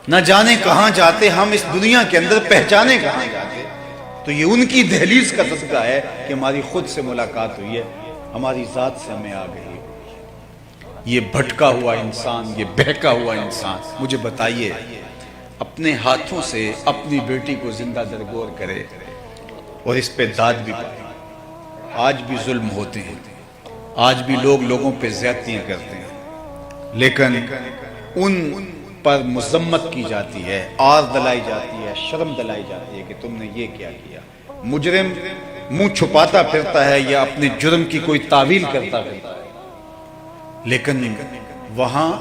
نہ جانے کہاں جاتے ہم اس دنیا کے اندر، پہچانے کہاں جاتے۔ تو یہ ان کی دہلیز کا صدقہ ہے کہ ہماری خود سے ملاقات ہوئی ہے، ہماری ذات سے ہمیں آ گئی۔ یہ بھٹکا ہوا انسان، یہ بہکا ہوا انسان، مجھے بتائیے اپنے ہاتھوں سے اپنی بیٹی کو زندہ درگور کرے اور اس پہ داد بھی پائے۔ آج بھی ظلم ہوتے ہیں، آج بھی لوگ لوگوں پہ زیادتیاں کرتے ہیں، لیکن ان پر مذمت کی جاتی ہے، آر دلائی جاتی ہے، شرم دلائی جاتی ہے کہ تم نے یہ کیا کیا۔ مجرم منہ چھپاتا پھرتا ہے یا اپنے جرم کی کوئی تعویل کرتا پھرتا ہے، لیکن وہاں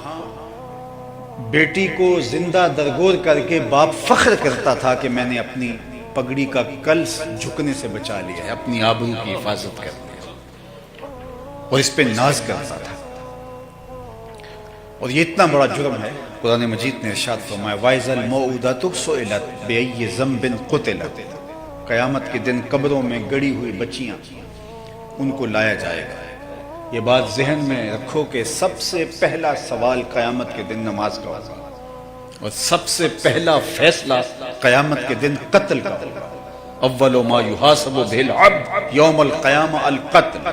بیٹی کو زندہ درگور کر کے باپ فخر کرتا تھا کہ میں نے اپنی پگڑی کا کلس جھکنے سے بچا لیا ہے، اپنی آبرو کی حفاظت کر لیا، اور اس پہ ناز کرتا تھا۔ اور یہ اتنا بڑا جرم ہے، قرآن مجید نے ارشاد فرمایا وَإِذَا الْمَوْءُودَةُ سُئِلَتْ بِأَيِّ ذَنبٍ قُتِلَتْ، قیامت کے دن قبروں میں گڑی ہوئی بچیاں ان کو لایا جائے گا۔ یہ بات ذہن میں رکھو کہ سب سے پہلا سوال قیامت کے دن نماز کا ہوگا، اور سب سے پہلا فیصلہ قیامت کے دن قتل کا ہوگا۔ اول ما یحاسب بہ العبد یوم القیامہ القتل۔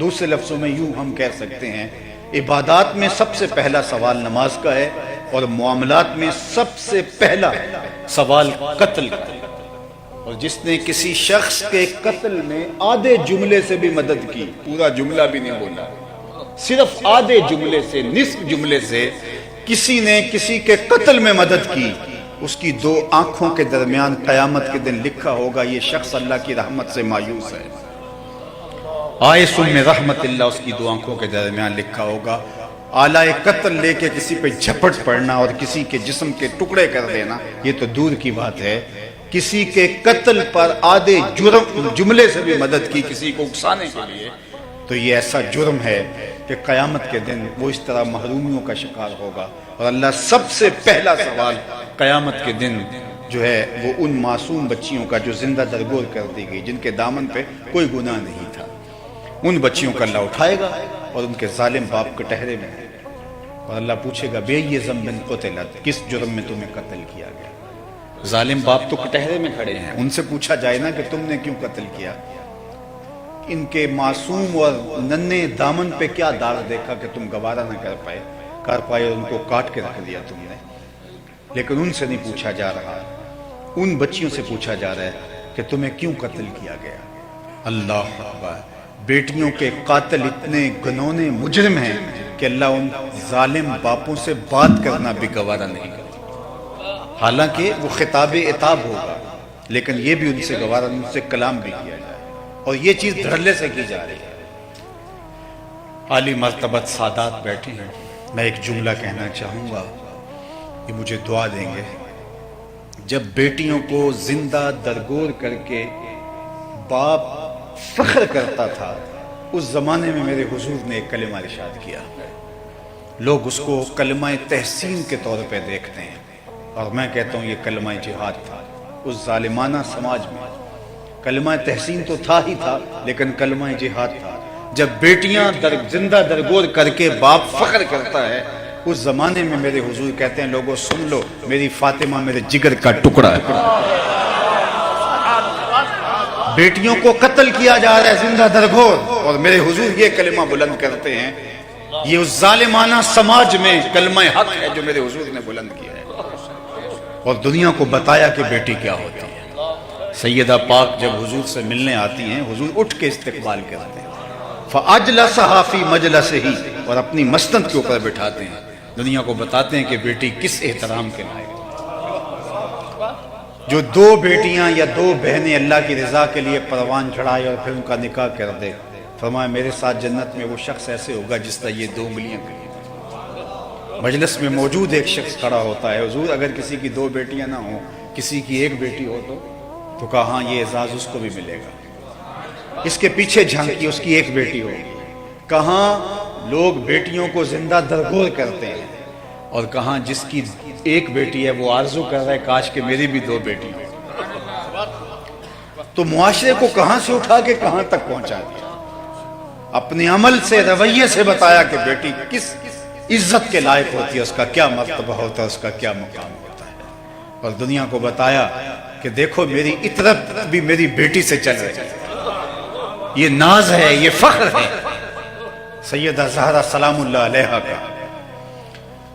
دوسرے لفظوں میں یوں ہم کہہ سکتے ہیں عبادات میں سب سے پہلا سوال نماز کا ہے، اور معاملات میں سب سے پہلا سوال قتل کا ہے۔ اور جس نے کسی شخص کے قتل میں آدھے جملے سے بھی مدد کی، پورا جملہ بھی نہیں بولا، صرف آدھے جملے سے، نصف جملے سے کسی نے کسی کے قتل میں مدد کی، اس کی دو آنکھوں کے درمیان قیامت کے دن لکھا ہوگا یہ شخص اللہ کی رحمت سے مایوس ہے۔ آئس میں رحمت اللہ اس کی دو آنکھوں کے درمیان لکھا ہوگا۔ آلہ قتل لے کے کسی پہ جھپٹ پڑنا اور کسی کے جسم کے ٹکڑے کر دینا یہ تو دور کی بات ہے، کسی کے قتل پر آدھے جملے سے بھی مدد کی کسی کو اکسانے کے لیے، تو یہ ایسا جرم ہے کہ قیامت کے دن وہ اس طرح محرومیوں کا شکار ہوگا۔ اور اللہ سب سے پہلا سوال قیامت کے دن جو ہے وہ ان معصوم بچیوں کا جو زندہ درگور کر دی گئی، جن کے دامن پہ کوئی گناہ نہیں تھا، ان بچیوں کا اللہ اٹھائے گا اور ان کے ظالم باپ کٹہرے میں، اور اللہ پوچھے گا بے ذنب قتلت، کس جرم میں تمہیں قتل کیا گیا؟ ظالم باپ تو کٹہرے میں کھڑے ہیں، ان سے پوچھا جائے نا کہ تم نے کیوں قتل کیا؟ ان کے معصوم اور ننھے دامن پہ کیا داغ دیکھا کہ تم گوارا نہ کر پائے اور ان کو کاٹ کے رکھ دیا تم نے؟ لیکن ان سے نہیں پوچھا جا رہا، ان بچیوں سے پوچھا جا رہا ہے کہ تمہیں کیوں قتل کیا گیا۔ اللہ اکبر! بیٹیوں کے قاتل اتنے گنونے مجرم ہیں کہ اللہ ان ظالم باپوں سے بات کرنا بھی گوارا نہیں کرتا، حالانکہ وہ خطاب عتاب ہوگا، لیکن یہ بھی ان سے گوارا، ان سے کلام بھی کیا جائے، اور یہ چیز دھڑلے سے کی جا رہی ہے۔ عالی مرتبت سادات بیٹھے ہیں، میں ایک جملہ کہنا چاہوں گا، یہ مجھے دعا دیں گے۔ جب بیٹیوں کو زندہ درگور کر کے باپ فخر کرتا تھا، اس زمانے میں میرے حضور نے ایک کلمہ ارشاد کیا، لوگ اس کو کلمہ تحسین کے طور پہ دیکھتے ہیں، اور میں کہتا ہوں یہ کلمہ جہاد تھا۔ اس ظالمانہ سماج میں کلمہ تحسین تو تھا ہی تھا، لیکن کلمہ جہاد تھا۔ جب بیٹیاں زندہ درگور کر کے باپ فخر کرتا ہے، اس زمانے میں میرے حضور کہتے ہیں لوگوں سن لو، میری فاطمہ میرے جگر کا ٹکڑا ہے۔ بیٹیوں کو قتل کیا جا رہا ہے زندہ درگور، اور میرے حضور یہ کلمہ بلند کرتے ہیں، یہ اس ظالمانہ سماج میں کلمہ حق ہے جو میرے حضور نے بلند کیا ہے، اور دنیا کو بتایا کہ بیٹی کیا ہوتی ہے۔ سیدہ پاک جب حضور سے ملنے آتی ہیں، حضور اٹھ کے استقبال کرتے ہیں، فَأَجْلَسَهَا فِي مَجْلَسِهِ، اور اپنی مسند کے اوپر بٹھاتے ہیں، دنیا کو بتاتے ہیں کہ بیٹی کس احترام کے لائق ہے۔ جو دو بیٹیاں یا دو بہنیں اللہ کی رضا کے لیے پروان چڑھائے اور پھر ان کا نکاح کر دے، فرمایا میرے ساتھ جنت میں وہ شخص ایسے ہوگا جس طرح یہ دو انگلیاں کری۔ مجلس میں موجود ایک شخص کھڑا ہوتا ہے، حضور اگر کسی کی دو بیٹیاں نہ ہوں، کسی کی ایک بیٹی ہو تو کہا ہاں یہ اعزاز اس کو بھی ملے گا۔ اس کے پیچھے جھانکی، اس کی ایک بیٹی ہوگی۔ کہاں لوگ بیٹیوں کو زندہ درگور کرتے ہیں، اور کہاں جس کی ایک بیٹی ہے وہ آرزو کر رہا ہے کاش کہ میری بھی دو بیٹی ہو۔ تو معاشرے کو کہاں سے اٹھا کے کہاں تک پہنچا دیا، اپنے عمل سے، رویے سے بتایا کہ بیٹی کس عزت کے لائق ہوتی ہے، اس کا کیا مرتبہ ہوتا ہے، اس کا کیا مقام ہوتا ہے۔ اور دنیا کو بتایا کہ دیکھو میری اطرت بھی میری بیٹی سے چل رہی ہے، یہ ناز ہے، یہ فخر ہے سیدہ زہرا سلام اللہ علیہا کا۔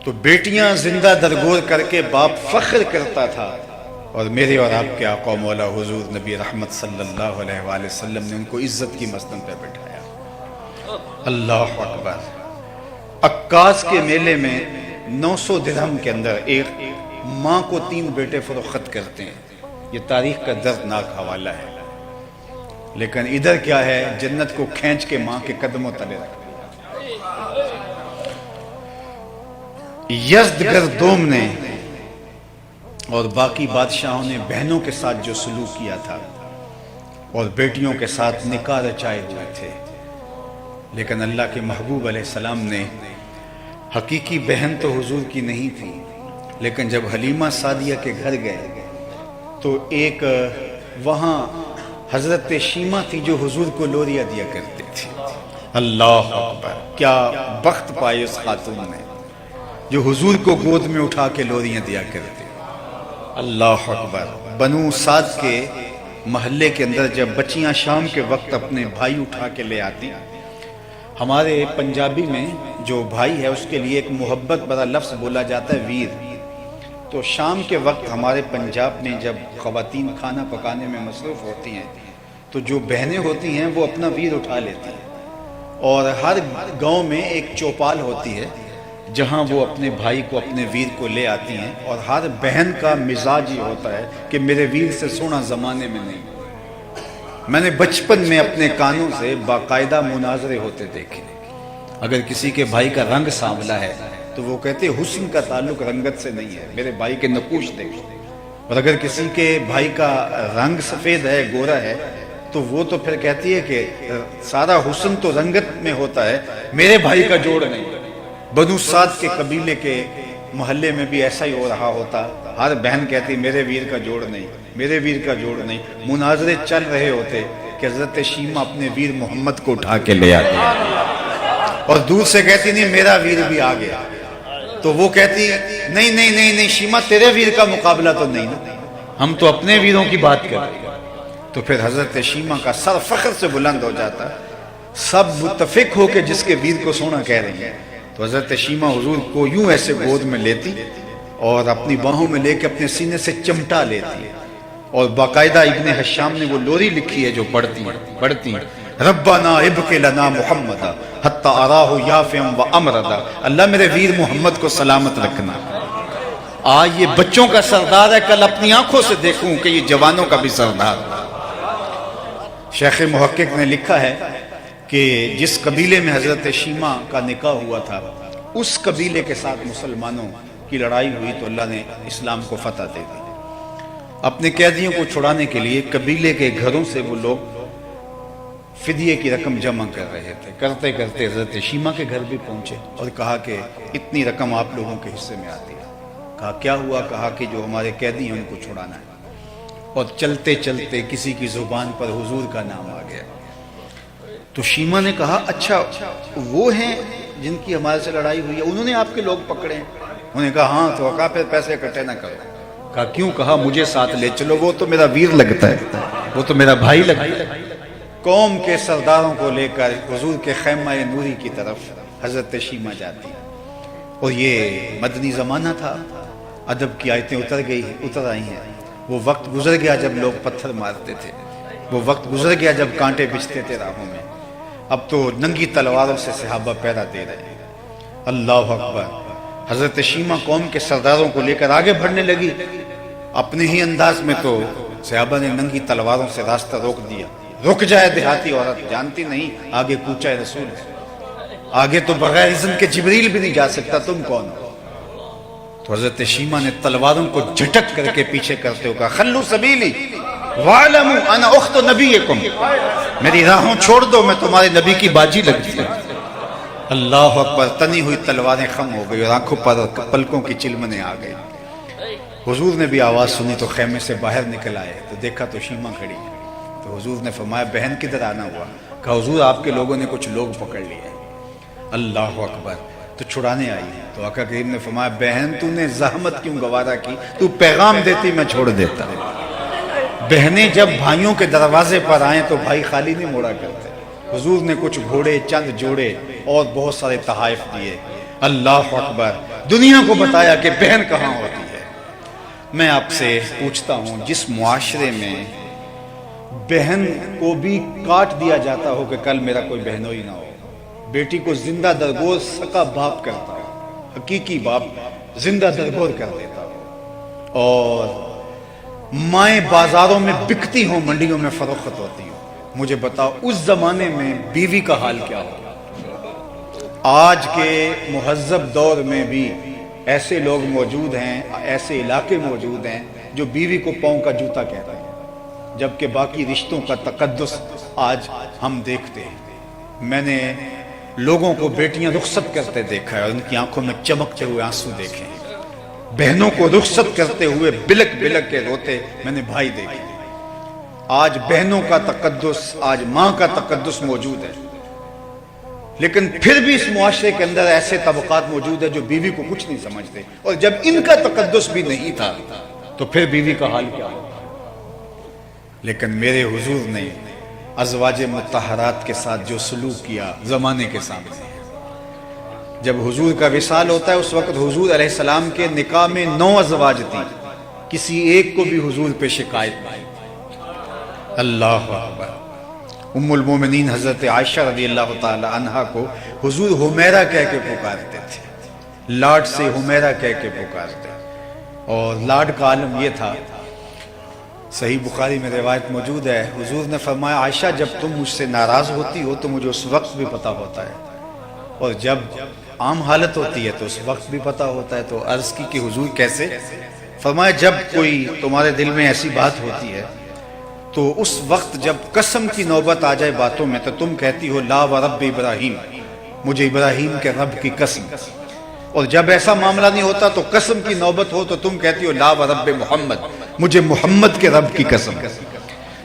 تو بیٹیاں زندہ درگور کر کے باپ فخر کرتا تھا، اور میرے اور آپ کے آقا مولا حضور نبی رحمت صلی اللہ علیہ وآلہ وسلم نے ان کو عزت کی مسند پہ بٹھایا۔ اللہ اکبر۔ عکاس کے میلے میں 900 درہم کے اندر ایک ماں کو 3 بیٹے فروخت کرتے ہیں، یہ تاریخ کا دردناک حوالہ ہے، لیکن ادھر کیا ہے، جنت کو کھینچ کے ماں کے قدموں تلے رکھ۔ یزدگردوم نے اور باقی بادشاہوں نے بہنوں کے ساتھ جو سلوک کیا تھا اور بیٹیوں کے ساتھ نکاح رچائے ہوئے تھے، لیکن اللہ کے محبوب علیہ السلام نے، حقیقی بہن تو حضور کی نہیں تھی، لیکن جب حلیمہ سعدیہ کے گھر گئے تو ایک وہاں حضرت شیمہ تھی جو حضور کو لوریاں دیا کرتی تھی۔ اللہ اکبر، کیا بخت پائے اس خاتون نے جو حضور کو گود میں اٹھا کے لوریاں دیا کرتے۔ اللہ اکبر۔ بنو سعد کے محلے کے اندر جب بچیاں شام کے وقت اپنے بھائی اٹھا کے لے آتی، ہمارے پنجابی میں جو بھائی ہے اس کے لیے ایک محبت بڑا لفظ بولا جاتا ہے ویر، تو شام کے وقت ہمارے پنجاب میں جب خواتین کھانا پکانے میں مصروف ہوتی ہیں تو جو بہنیں ہوتی ہیں وہ اپنا ویر اٹھا لیتی ہیں، اور ہر گاؤں میں ایک چوپال ہوتی ہے جہاں وہ اپنے بھائی کو، اپنے ویر کو لے آتی ہیں، اور ہر بہن کا مزاج یہ ہوتا ہے کہ میرے ویر سے سونا زمانے میں نہیں۔ میں نے بچپن میں اپنے کانوں سے باقاعدہ مناظرے ہوتے دیکھے، اگر کسی کے بھائی کا رنگ سانولا ہے تو وہ کہتے حسن کا تعلق رنگت سے نہیں ہے، میرے بھائی کے نقوش دیکھ، اور اگر کسی کے بھائی کا رنگ سفید ہے، گورا ہے، تو وہ تو پھر کہتی ہے کہ سارا حسن تو رنگت میں ہوتا ہے، میرے بھائی کا جوڑ نہیں۔ بنو سعد کے قبیلے کے محلے میں بھی ایسا ہی ہو رہا ہوتا، ہر بہن کہتی میرے ویر کا جوڑ نہیں، میرے ویر کا جوڑ نہیں۔ مناظرے چل رہے ہوتے کہ حضرت شیمہ اپنے ویر محمد کو اٹھا کے لے آتی اور دور سے کہتی نہیں میرا ویر بھی آ گیا، تو وہ کہتی نہیں نہیں نہیں نہیں شیمہ تیرے ویر کا مقابلہ تو نہیں نا، ہم تو اپنے ویروں کی بات کرتے۔ تو پھر حضرت شیمہ کا سر فخر سے بلند ہو جاتا، سب متفق ہو کے جس کے ویر کو سونا کہہ رہی ہیں، تو حضرت شیمہ حضور کو یوں ایسے گود میں لیتی اور اپنی باہوں میں لے کے اپنے سینے سے چمٹا لیتی، اور باقاعدہ ابن حشام نے وہ لوری لکھی ہے جو پڑھتی ربنا ابق لنا محمد حتی اراہ یافعا و امردا، اللہ میرے ویر محمد کو سلامت رکھنا، آج یہ بچوں کا سردار ہے، کل اپنی آنکھوں سے دیکھوں کہ یہ جوانوں کا بھی سردار۔ شیخ محقق نے لکھا ہے کہ جس قبیلے میں حضرت شیمہ کا نکاح ہوا تھا اس قبیلے کے ساتھ مسلمانوں کی لڑائی ہوئی تو اللہ نے اسلام کو فتح دے دی۔ اپنے قیدیوں کو چھڑانے کے لیے قبیلے کے گھروں سے وہ لوگ فدیے کی رقم جمع کر رہے تھے، کرتے کرتے حضرت شیمہ کے گھر بھی پہنچے اور کہا کہ اتنی رقم آپ لوگوں کے حصے میں آتی ہے۔ کہا کیا ہوا؟ کہا کہ جو ہمارے قیدی ہیں ان کو چھڑانا ہے، اور چلتے چلتے کسی کی زبان پر حضور کا نام آ گیا، تو شیمہ نے کہا اچھا وہ ہیں جن کی ہمارے سے لڑائی ہوئی ہے، انہوں نے آپ کے لوگ پکڑے ہیں؟ انہوں نے کہا ہاں۔ تو کہا پھر پیسے اکٹھے نہ کرو۔ کہا کیوں؟ کہا مجھے ساتھ لے چلو، وہ تو میرا ویر لگتا ہے، وہ تو میرا بھائی لگتا ہے۔ قوم کے سرداروں کو لے کر حضور کے خیمہ نوری کی طرف حضرت شیمہ جاتی، اور یہ مدنی زمانہ تھا، ادب کی آیتیں اتر آئی ہیں۔ وہ وقت گزر گیا جب لوگ پتھر مارتے تھے، وہ وقت گزر گیا جب کانٹے بچھتے تھے راہوں میں، اب تو ننگی تلواروں سے صحابہ پہرا دے رہے ہیں۔ اللہ اکبر۔ حضرت شیمہ قوم کے سرداروں کو لے کر آگے بڑھنے لگی، اپنے ہی انداز میں تو صحابہ نے ننگی تلواروں سے راستہ روک دیا۔ رک جائے دیہاتی عورت، جانتی نہیں آگے کوچہ رسول ہے، آگے تو بغیر اذن کے جبریل بھی نہیں جا سکتا، تم کون ہو؟ تو حضرت شیمہ نے تلواروں کو جھٹک کر کے پیچھے کرتے ہوئے کہا خلو سبیلی وَعْلَمُوا أَنَا أُخْتُ نَبِيِّكُمْ، میری راہوں چھوڑ دو، میں تمہارے نبی کی باجی لگتی ہوں۔ اللہ اکبر۔ تنی ہوئی تلواریں خم ہو گئی اور آنکھوں پر پلکوں کی چلمنے آ گئی۔ حضور نے بھی آواز سنی تو خیمے سے باہر نکل آئے تو دیکھا تو شیمہ کھڑی ہے، تو حضور نے فرمایا بہن کدھر آنا ہوا؟ کہا حضور آپ کے لوگوں نے کچھ لوگ پکڑ لیے۔ اللہ اکبر۔ تو چھڑانے آئی ہے۔ تو آقا کریم نے فرمایا بہن تو نے زحمت کیوں گوارا کی، تو پیغام دیتی میں چھوڑ دیتا۔ بہنیں جب بھائیوں کے دروازے پر آئیں تو بھائی خالی نہیں موڑا کرتے۔ حضور نے کچھ گھوڑے چند جوڑے اور بہت سارے تحائف دیے۔ اللہ اکبر، دنیا کو بتایا کہ بہن کہاں ہوتی ہے۔ میں آپ سے پوچھتا ہوں، جس معاشرے میں بہن کو بھی کاٹ دیا جاتا ہو کہ کل میرا کوئی بہنوئی نہ ہو، بیٹی کو زندہ درگور سکا باپ کرتا ہو، حقیقی باپ زندہ درگور کر دیتا ہو، اور مائیں بازاروں میں بکتی ہوں، منڈیوں میں فروخت ہوتی ہوں، مجھے بتاؤ اس زمانے میں بیوی کا حال کیا ہو؟ آج کے مہذب دور میں بھی ایسے لوگ موجود ہیں، ایسے علاقے موجود ہیں جو بیوی کو پاؤں کا جوتا کہتے ہیں، جبکہ باقی رشتوں کا تقدس آج ہم دیکھتے ہیں۔ میں نے لوگوں کو بیٹیاں رخصت کرتے دیکھا ہے اور ان کی آنکھوں میں چمکتے ہوئے آنسو دیکھے ہیں۔ بہنوں کو رخصت کرتے ہوئے بلک بلک کے روتے میں نے بھائی دیکھے۔ آج بہنوں کا تقدس، آج ماں کا تقدس موجود ہے، لیکن پھر بھی اس معاشرے کے اندر ایسے طبقات موجود ہیں جو بیوی کو کچھ نہیں سمجھتے، اور جب ان کا تقدس بھی نہیں تھا تو پھر بیوی کا حال کیا ہوتا۔ لیکن میرے حضور نے ازواج مطہرات کے ساتھ جو سلوک کیا زمانے کے سامنے، جب حضور کا وصال ہوتا ہے اس وقت حضور علیہ السلام کے نکاح میں 9 ازواج تھی، کسی ایک کو بھی حضور پہ شکایت نہیں۔ اللہ اکبر۔ ام المومنین حضرت عائشہ رضی اللہ تعالی عنہا کو حضور حمیرہ کہہ کے پکارتے تھے، لاڈ سے حمیرہ کہہ کے پکارتے، اور لاڈ کا عالم یہ تھا، صحیح بخاری میں روایت موجود ہے، حضور نے فرمایا عائشہ جب تم مجھ سے ناراض ہوتی ہو تو مجھے اس وقت بھی پتہ ہوتا ہے، اور جب عام حالت ہوتی ہے تو اس وقت بھی پتہ ہوتا ہے۔ تو عرض کی کہ حضور کیسے؟ فرمایا جب کوئی تمہارے دل میں ایسی بات ہوتی ہے تو اس وقت جب قسم کی نوبت آ جائے باتوں میں تو تم کہتی ہو لا ورب ابراہیم، مجھے ابراہیم کے رب کی قسم، اور جب ایسا معاملہ نہیں ہوتا تو قسم کی نوبت ہو تو تم کہتی ہو لا ورب محمد، مجھے محمد کے رب کی قسم۔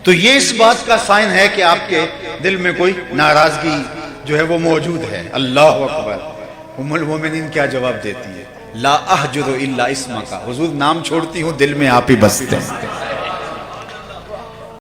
تو یہ اس بات کا سائن ہے کہ آپ کے دل میں کوئی ناراضگی جو ہے وہ موجود ہے۔ اللہ اکبر۔ ام المومنین کیا جواب دیتی ہے؟ لا احجر الا اسمک، حضور نام چھوڑتی ہوں دل میں آپ ہی بستے ہیں۔